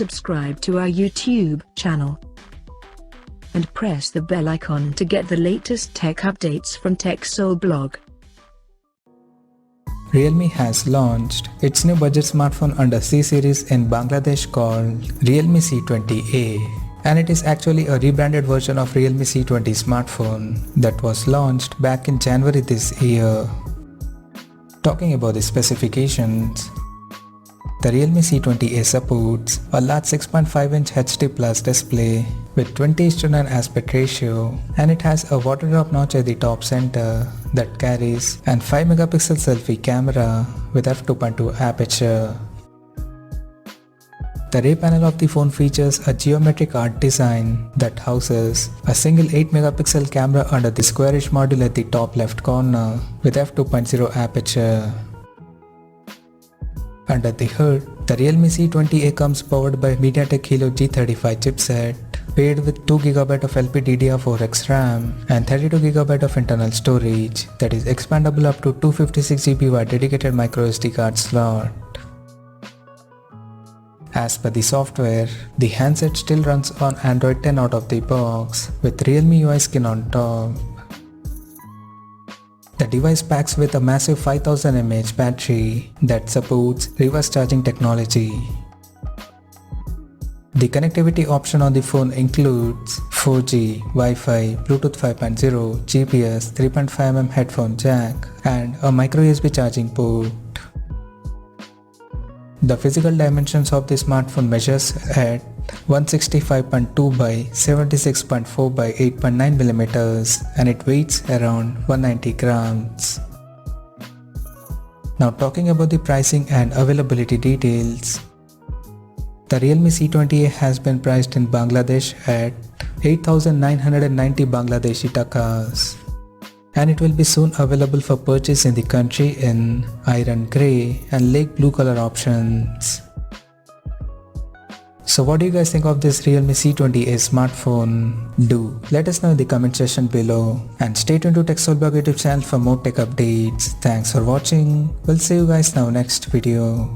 subscribe to our YouTube channel and press the bell icon to get the latest tech updates from TechSole Blog. Realme has launched its new budget smartphone under C series in Bangladesh called Realme C20a, and it is actually a rebranded version of Realme C20 smartphone that was launched back in January this year. Talking about the specifications, the Realme C20a supports a large 6.5-inch HD Plus display with 20:9 aspect ratio, and it has a water drop notch at the top center that carries an 5-megapixel selfie camera with f2.2 aperture. The rear panel of the phone features a geometric art design that houses a single 8-megapixel camera under the squarish module at the top left corner with f2.0 aperture. Under the hood, the Realme C20a comes powered by MediaTek Helio G35 chipset, paired with 2GB of LPDDR4X RAM and 32GB of internal storage that is expandable up to 256GB via dedicated microSD card slot. As per the software, the handset still runs on Android 10 out of the box with Realme UI skin on top. The device packs with a massive 5000 mAh battery that supports reverse charging technology. The connectivity option on the phone includes 4G, Wi-Fi, Bluetooth 5.0, GPS, 3.5mm headphone jack, and a micro USB charging port. The physical dimensions of the smartphone measures at 165.2 by 76.4 by 8.9 millimeters, and it weighs around 190 grams. Now talking about the pricing and availability details. The Realme C20a has been priced in Bangladesh at 8,990 Bangladeshi takas, and it will be soon available for purchase in the country in iron grey and lake blue color options. So what do you guys think of this Realme C20a smartphone? Do let us know in the comment section below, and stay tuned to TechSole Blog YouTube channel for more tech updates. Thanks for watching. We'll see you guys now next video.